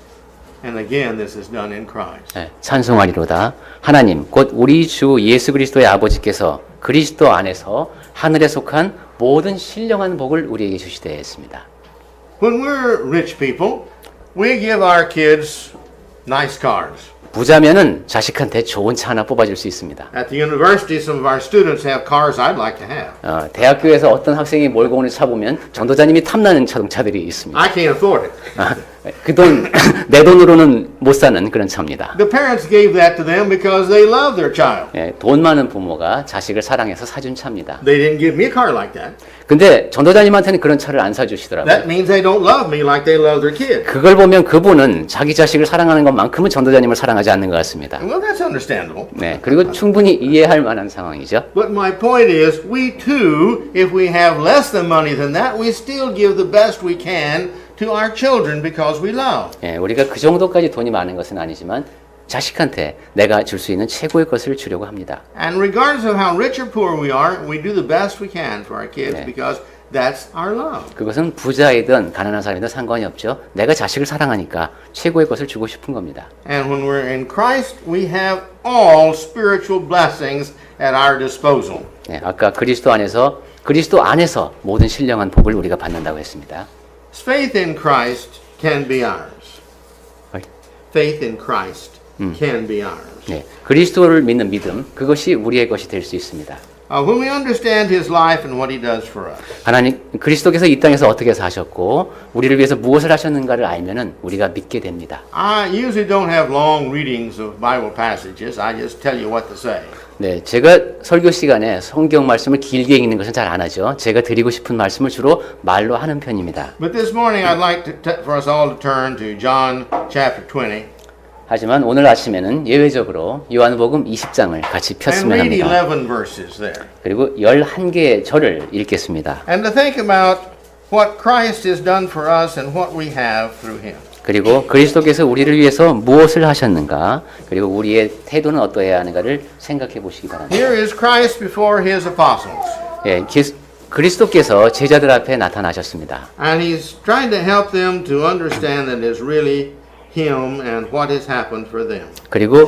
And again, this is done in Christ. 찬송하리로다. 하나님 곧 우리 주 예수 그리스도의 아버지께서 그리스도 안에서 하늘에 속한 모든 신령한 복을 우리에게 주시되 했습니다. When we're rich people, we give our kids nice cars. 부자면은 자식한테 좋은 차 하나 뽑아줄 수 있습니다. At the university, some of our students have cars I'd like to have. 대학교에서 어떤 학생이 몰고 오는 차 보면 전도자님이 탐나는 자동차들이 있습니다. I can't afford it. 그 돈, 내 돈으로는 못 사는 그런 차입니다. The parents gave that to them because they love their child. 돈 많은 부모가 자식을 사랑해서 사준 차입니다. They didn't give me a car like that. 근데 전도자님한테는 그런 차를 안 사주시더라고요. That means they don't love me like they love their kid. 그걸 보면 그분은 자기 자식을 사랑하는 것만큼은 전도자님을 사랑하지 않는 것 같습니다. Well, that's understandable. 네, 그리고 충분히 이해할 만한 상황이죠. But my point is, we too, if we have less than money than that, we still give the best we can to our children because we love. 예, 우리가 그 정도까지 돈이 많은 것은 아니지만 자식한테 내가 줄 수 있는 최고의 것을 주려고 합니다. And regardless of how rich or poor we are, we do the best we can for our kids 네. because that's our love. 그것은 부자이든 가난한 사람이든 상관이 없죠. 내가 자식을 사랑하니까 최고의 것을 주고 싶은 겁니다. And when we're in Christ, we have all spiritual blessings at our disposal. 네, 아까 그리스도 안에서 모든 신령한 복을 우리가 받는다고 했습니다. Faith in Christ can be ours. Right. Faith in Christ can be ours. 네, 그리스도를 믿는 믿음, 그것이 우리의 것이 될 수 있습니다. when we understand His life and what He does for us, 하나님 그리스도께서 이 땅에서 어떻게 사셨고 우리를 위해서 무엇을 하셨는가를 알면은 우리가 믿게 됩니다. I usually don't have long readings of Bible passages. I just tell you what to say. 네, 제가 설교 시간에 성경 말씀을 길게 읽는 것은 잘 안 하죠. 제가 드리고 싶은 말씀을 주로 말로 하는 편입니다. But this morning I'd like for us all to turn to John chapter 20 하지만 오늘 아침에는 예외적으로 요한복음 20장을 같이 and 폈으면 read 합니다. 11 verses there. 그리고 11개의 절을 읽겠습니다. And to think about what Christ has done for us and what we have through Him. 그리고 그리스도께서 우리를 위해서 무엇을 하셨는가, 그리고 우리의 태도는 어떠해야 하는가를 생각해 보시기 바랍니다. Here is Christ before His apostles. 예, 그리스도께서 제자들 앞에 나타나셨습니다. And He's trying to help them to understand that it's really Him and what has happened for them. 그리고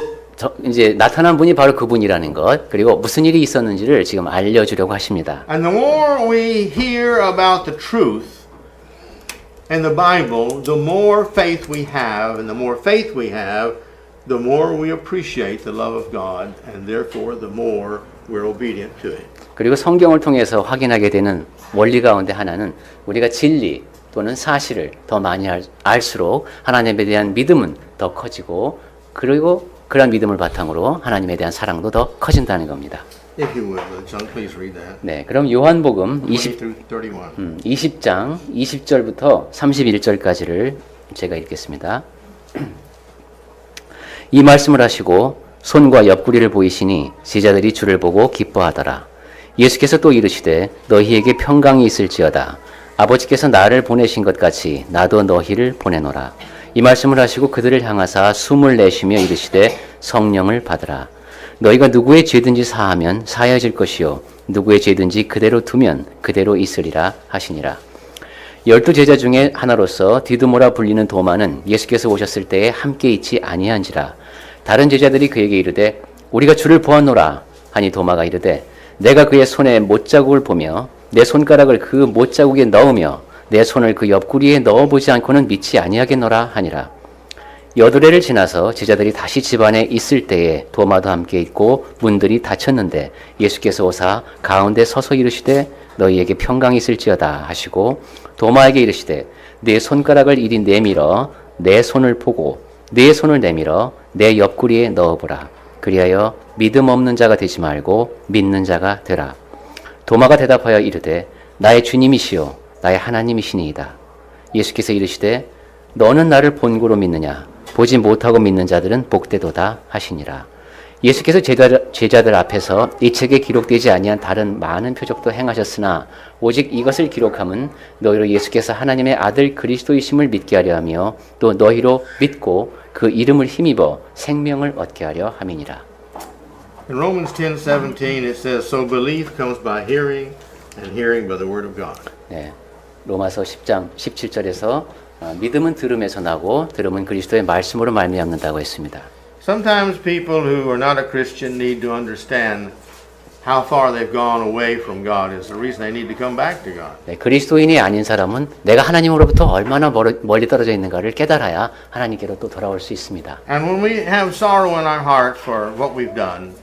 이제 나타난 분이 바로 그분이라는 것, 그리고 무슨 일이 있었는지를 지금 알려주려고 하십니다. And the more we hear about the truth in the Bible, the more faith we have, and the more faith we have, the more we appreciate the love of God, and therefore the more we're obedient to it. 그리고 성경을 통해서 확인하게 되는 원리 가운데 하나는 우리가 진리 또는 사실을 더 많이 알수록 하나님에 대한 믿음은 더 커지고, 그리고 그런 믿음을 바탕으로 하나님에 대한 사랑도 더 커진다는 겁니다. If you would, John, please read that. 네, 그럼 요한복음 20 through 31. 20장 20절부터 31절까지를 제가 읽겠습니다. 이 말씀을 하시고 손과 옆구리를 보이시니 제자들이 주를 보고 기뻐하더라. 예수께서 또 이르시되 너희에게 평강이 있을지어다. 아버지께서 나를 보내신 것 같이 나도 너희를 보내노라. 이 말씀을 하시고 그들을 향하사 숨을 내쉬며 이르시되 성령을 받으라. 너희가 누구의 죄든지 사하면 사하여질 것이요 누구의 죄든지 그대로 두면 그대로 있으리라 하시니라. 12 제자 중에 하나로서 디두모라 불리는 도마는 예수께서 오셨을 때에 함께 있지 아니한지라. 다른 제자들이 그에게 이르되 우리가 주를 보았노라 하니 도마가 이르되 내가 그의 손에 못자국을 보며 내 손가락을 그 못자국에 넣으며 내 손을 그 옆구리에 넣어보지 않고는 믿지 아니하겠노라 하니라. 여드레를 지나서 제자들이 다시 집안에 있을 때에 도마도 함께 있고 문들이 닫혔는데 예수께서 오사 가운데 서서 이르시되 너희에게 평강이 있을지어다 하시고 도마에게 이르시되 내 손가락을 이리 내밀어 내 손을 보고 내 손을 내밀어 내 옆구리에 넣어보라. 그리하여 믿음 없는 자가 되지 말고 믿는 자가 되라. 도마가 대답하여 이르되 나의 주님이시요 나의 하나님이시니이다. 예수께서 이르시되 너는 나를 본고로 믿느냐? 보지 못하고 믿는 자들은 복되도다 하시니라. 예수께서 제자들 앞에서 이 책에 기록되지 아니한 다른 많은 표적도 행하셨으나 오직 이것을 기록함은 너희로 예수께서 하나님의 아들 그리스도이심을 믿게 하려 하며 또 너희로 믿고 그 이름을 힘입어 생명을 얻게 하려 함이니라. In Romans 10:17 it says, "So belief comes by hearing, and hearing by the word of God." 네, 로마서 10장 17절에서 믿음은 들음에서 나고 들음은 그리스도의 말씀으로 말미암는다고 했습니다. Sometimes people who are not a Christian need to understand how far they've gone away from God is the reason they need to come back to God. 네, 그리스도인이 아닌 사람은 내가 하나님으로부터 얼마나 멀리 떨어져 있는가를 깨달아야 하나님께로 또 돌아올 수 있습니다. And when we have sorrow in our heart for what we've done,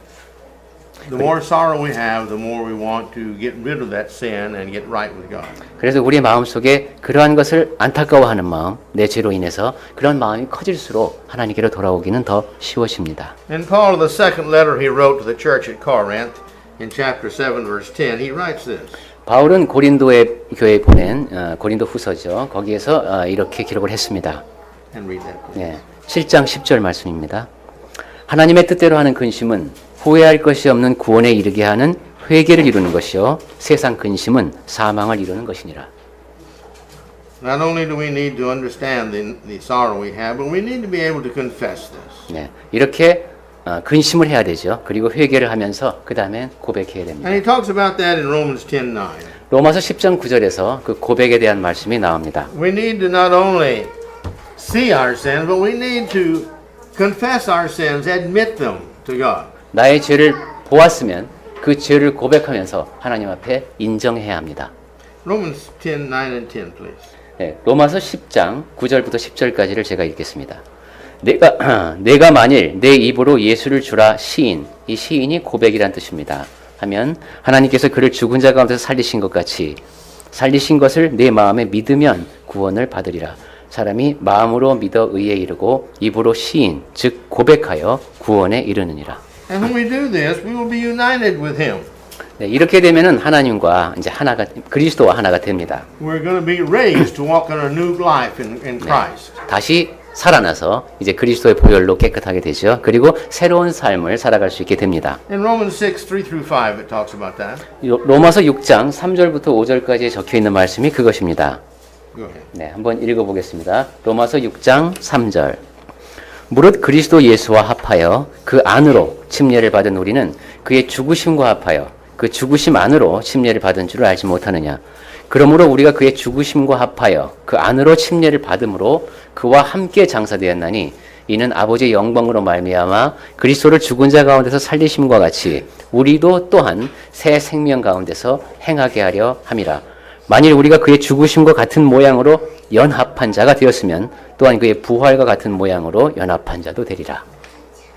the more sorrow we have, the more we want to get rid of that sin and get right with God. 그래서 우리의 마음속에 그러한 것을 안타까워하는 마음, 내 죄로 인해서 그런 마음이 커질수록 하나님께로 돌아오기는 더 쉬워집니다. In Paul, the second letter he wrote to the church at Corinth, in chapter 7, verse 10, he writes this. 바울은 고린도의 교회에 보낸 고린도 후서죠. 거기에서 이렇게 기록을 했습니다. And read that, please. 네, 7장 10절 말씀입니다. 하나님의 뜻대로 하는 근심은 후회할 것이 없는 구원에 이르게 하는 회개를 이루는 것이요 세상 근심은 사망을 이루는 것이니라. Not only do we need to understand the sorrow we have, but we need to be able to confess this. 네, 이렇게 근심을 해야 되죠. 그리고 회개를 하면서 그 다음에 고백해야 됩니다. And he talks about that in Romans 10:9. 로마서 10장 9절에서 그 고백에 대한 말씀이 나옵니다. We need to not only see our sins, but we need to confess our sins, admit them to God. 나의 죄를 보았으면 그 죄를 고백하면서 하나님 앞에 인정해야 합니다. Romans 10:9 and 10, please. 네, 로마서 10장 9절부터 10절까지를 제가 읽겠습니다. 내가 만일 내 입으로 예수를 주라 시인, 이 시인이 고백이란 뜻입니다. 하면 하나님께서 그를 죽은 자 가운데서 살리신 것 같이 살리신 것을 내 마음에 믿으면 구원을 받으리라. 사람이 마음으로 믿어 의에 이르고 입으로 시인 즉 고백하여 구원에 이르느니라. And when we do this, we will be united with him. 네, 이렇게 되면은 하나님과 이제 하나가 그리스도와 하나가 됩니다. We're going to be raised to walk in a new life in Christ. 다시 살아나서 이제 그리스도의 보혈로 깨끗하게 되죠. 그리고 새로운 삶을 살아갈 수 있게 됩니다. In Romans 6, 3 through 5, it talks about that. 로마서 6장 3절부터 5절까지 적혀 있는 말씀이 그것입니다. Go ahead. 네, 한번 읽어보겠습니다. 로마서 6장 3절. 무릇 그리스도 예수와 합하여 그 안으로 침례를 받은 우리는 그의 죽으심과 합하여 그 죽으심 안으로 침례를 받은 줄을 알지 못하느냐. 그러므로 우리가 그의 죽으심과 합하여 그 안으로 침례를 받음으로 그와 함께 장사되었나니 이는 아버지의 영광으로 말미암아 그리스도를 죽은 자 가운데서 살리심과 같이 우리도 또한 새 생명 가운데서 행하게 하려 함이라. 만일 우리가 그의 죽으심과 같은 모양으로 연합한 자가 되었으면 또한 그의 부활과 같은 모양으로 연합한 자도 되리라.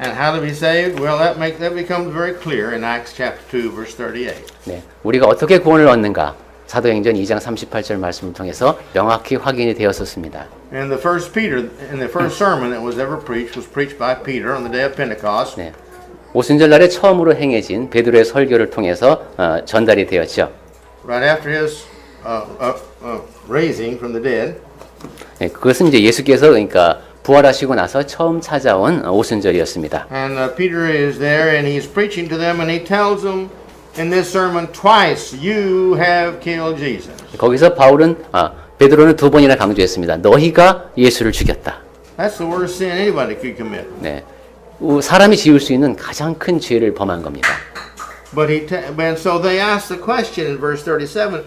And how to be saved? Well, that becomes very clear in Acts chapter 2, verse 38. 네, 우리가 어떻게 구원을 얻는가? 사도행전 2장 38절 말씀을 통해서 명확히 확인이 되었었습니다. And the first sermon that was ever preached was preached by Peter on the day of Pentecost. 네, 오순절 날에 처음으로 행해진 베드로의 설교를 통해서 전달이 되었죠. Right after his raising from the dead. 네, 그것은 이제 예수께서 그러니까 부활하시고 나서 처음 찾아온 오순절이었습니다. And Peter is there and he's preaching to them and he tells them in this sermon twice, you have killed Jesus. 거기서 바울은 베드로는 두 번이나 강조했습니다. 너희가 예수를 죽였다. That's the worst sin anybody could commit. 네, 사람이 지을 수 있는 가장 큰 죄를 범한 겁니다. And so they asked the question in verse 37,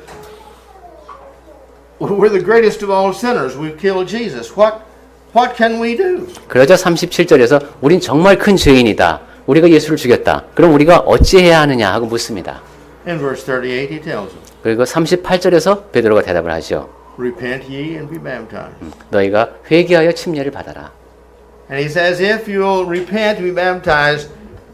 we're the greatest of all sinners. We've killed Jesus. What can we do? 그러자 37절에서 우린 정말 큰 죄인이다. 우리가 예수를 죽였다. 그럼 우리가 어찌해야 하느냐 하고 묻습니다. In verse 38 he tells them, 그리고 38절에서 베드로가 대답을 하죠. repent ye and be baptized. 너희가 회개하여 침례를 받아라. And he says, if you'll repent and be baptized,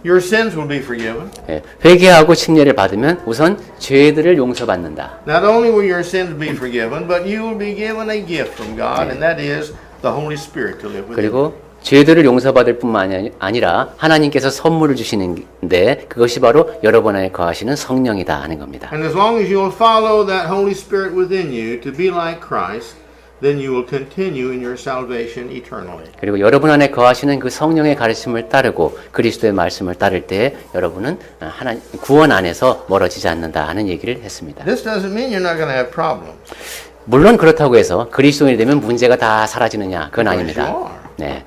your sins will be forgiven. 예, 회개하고 침례를 받으면 우선 죄들을 용서받는다. Not only will your sins be forgiven, but you will be given a gift from God, and that is the Holy Spirit to live with you. 그리고 죄들을 용서받을 뿐만 아니라 하나님께서 선물을 주시는데 그것이 바로 여러분 안에 거하시는 성령이다 하는 겁니다. And as long as you will follow that Holy Spirit within you to be like Christ, then you will continue in your salvation eternally. 그리고 여러분 안에 거하시는 그 성령의 가르침을 따르고 그리스도의 말씀을 따를 때 여러분은 하나님 구원 안에서 멀어지지 않는다 하는 얘기를 했습니다. This doesn't mean you're not going to have problems. 물론 그렇다고 해서 그리스도인이 되면 문제가 다 사라지느냐 그건 Yes, you 아닙니다. are. 네,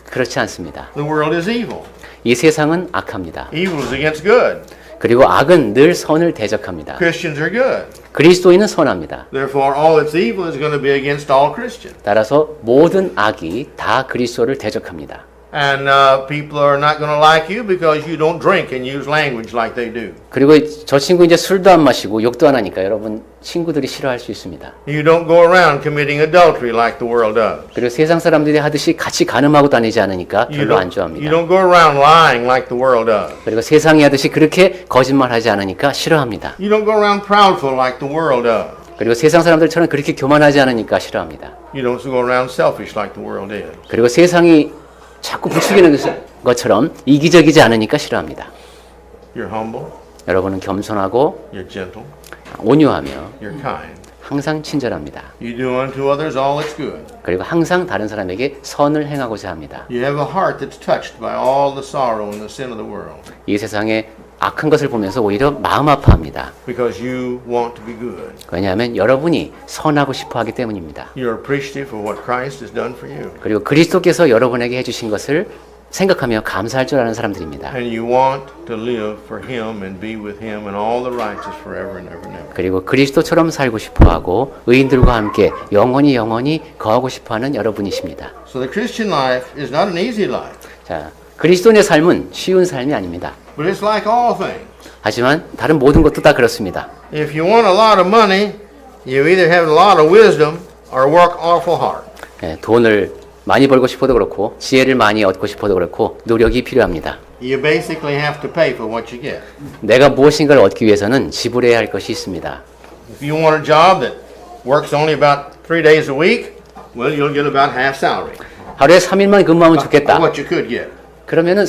그렇지 않습니다. The world is evil. 이 세상은 악합니다. Evil is against good. 그리고 악은 늘 선을 대적합니다. Christians are good. 그리스도인은 선합니다. Therefore, all that's evil is going to be against all Christians. 따라서 모든 악이 다 그리스도를 대적합니다. And people are not going to like you because you don't drink and use language like they do. 그리고 저 친구 이제 술도 안 마시고 욕도 안 하니까 여러분 친구들이 싫어할 수 있습니다. You don't go around committing adultery like the world does. 그리고 세상 사람들이 하듯이 같이 간음하고 다니지 않으니까 별로 안 You 좋아합니다. don't go around lying like the world does. 그리고 세상이 하듯이 그렇게 거짓말하지 않으니까 싫어합니다. You don't go around proudful like the world does. 그리고 세상 사람들처럼 그렇게 교만하지 않으니까 싫어합니다. You don't go around selfish like the world is. 그리고 세상이 자꾸 부추기는 것처럼 이기적이지 않으니까 싫어합니다. You're humble, 여러분은 겸손하고 you're gentle, 온유하며 you're kind. 항상 친절합니다. You do unto others all that's good. 그리고 항상 다른 사람에게 선을 행하고자 합니다. You have a heart that's touched by all the sorrow and the sin of the world 이 세상에 악한 것을 보면서 오히려 마음 아파합니다. because you want to be good. 왜냐하면 여러분이 선하고 싶어 하기 때문입니다. You're appreciative for what Christ has done for you. 그리고 그리스도께서 여러분에게 해주신 것을 생각하며 감사할 줄 아는 사람들입니다. And you want to live for Him and be with Him and all the righteous forever and ever and ever. 그리고 그리스도처럼 살고 싶어하고 의인들과 함께 영원히 거하고 싶어하는 여러분이십니다. So the Christian life is not an easy life, 자, 그리스도인의 삶은 쉬운 삶이 아닙니다. but it's like all things. 하지만 다른 모든 것도 다 그렇습니다. If you want a lot of money, you either have a lot of wisdom or work awful hard. 예, 돈을 많이 벌고 싶어도 그렇고 지혜를 많이 얻고 싶어도 그렇고 노력이 필요합니다. You basically have to pay for what you get. 내가 무엇인가를 얻기 위해서는 지불해야 할 것이 있습니다. If you want a job that works only about 3 days a week, well, you'll get about half salary 하루에 3일만 근무하면 of 좋겠다. what you could get. 그러면은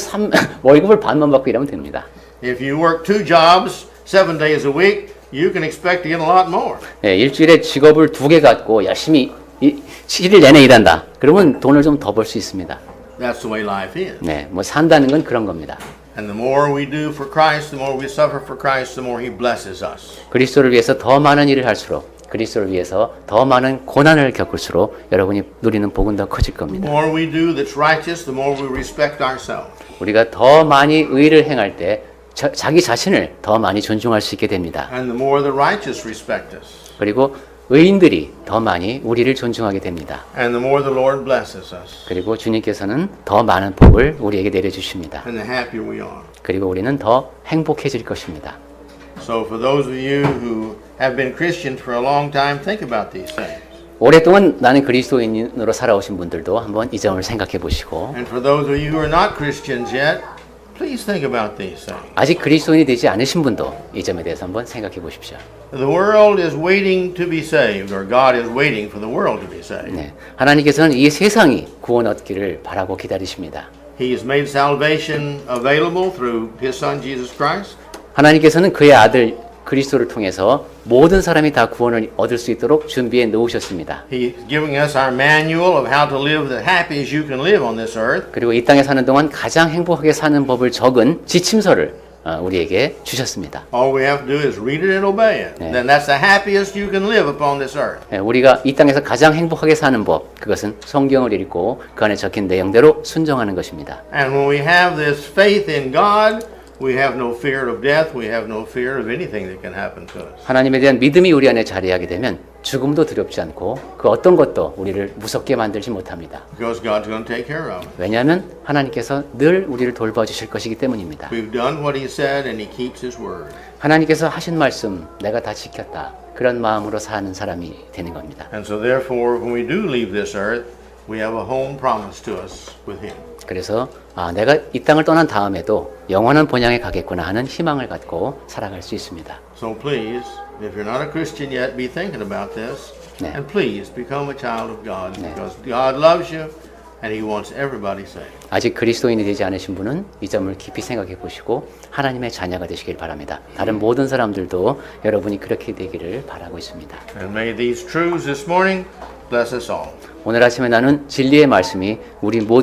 월급을 반만 받고 일하면 됩니다. If you work 2 jobs 7 days a week, you can expect to get a lot more. 네, 일주일에 직업을 2개 갖고 열심히 7일 내내 일한다. 그러면 돈을 좀 더 벌 수 있습니다. That's the way life is. 네, 뭐 산다는 건 그런 겁니다. And the more we do for Christ, the more we suffer for Christ, the more He blesses us. 그리스도를 위해서 더 많은 일을 할수록 그리스도를 위해서 더 많은 고난을 겪을수록 여러분이 누리는 복은 더 커질 The 겁니다. more we do that's righteous, the more we respect ourselves. 우리가 더 많이 의를 행할 때 자기 자신을 더 많이 존중할 수 있게 됩니다. And the more the righteous respect us. 그리고 의인들이 더 많이 우리를 존중하게 됩니다. And the more the Lord blesses us. 그리고 주님께서는 더 많은 복을 우리에게 내려주십니다. And the happier we are. 그리고 우리는 더 행복해질 것입니다. So for those of you who have been Christians for a long time, think about these things. 오랫동안 나는 그리스도인으로 살아오신 분들도 한번 이 점을 생각해 보시고 And for those of you who are not Christians yet, please think about these things. 아직 그리스도인이 되지 않으신 분도 이 점에 대해서 한번 생각해 보십시오. The world is waiting to be saved, or God is waiting for the world to be saved. 네, 하나님께서는 이 세상이 구원 얻기를 바라고 기다리십니다. He has made salvation available through His Son Jesus Christ. 하나님께서는 그의 아들 그리스도를 통해서 모든 사람이 다 구원을 얻을 수 있도록 준비해 놓으셨습니다. He is giving us our manual of how to live the happiest you can live on this earth. 그리고 이 땅에 사는 동안 가장 행복하게 사는 법을 적은 지침서를 우리에게 주셨습니다. All we have to do is read it and obey it. Yeah. Then that's the happiest you can live upon this earth. 네, 우리가 이 땅에서 가장 행복하게 사는 법, 그것은 성경을 읽고 그 안에 적힌 내용대로 순종하는 것입니다. And when we have this faith in God, we have no fear of death. We have no fear of anything that can happen to us. 하나님에 대한 믿음이 우리 안에 자리하게 되면 죽음도 두렵지 않고 그 어떤 것도 우리를 무섭게 만들지 못합니다. Because God's going to take care of it. 왜냐하면 하나님께서 늘 우리를 돌봐주실 것이기 때문입니다. We've done what He said and He keeps His word. 하나님께서 하신 말씀 내가 다 지켰다. 그런 마음으로 사는 사람이 되는 겁니다. And so therefore, when we do leave this earth, we have a home promised to us with Him. 그래서 내가 이 땅을 떠난 다음에도 영원한 본향에 가겠구나 하는 희망을 갖고 살아갈 수 있습니다. So please, if you're not a Christian yet, be thinking about this. 네. And please become a child of God because God loves you and He wants everybody saved. 아직 그리스도인이 되지 않으신 분은 이 점을 깊이 생각해 보시고 하나님의 자녀가 되시길 바랍니다. 다른 모든 사람들도 여러분이 그렇게 되기를 바라고 있습니다. And may these truths this morning bless us all. 오늘 아침에 나눈 진리의 말씀이 우리 모두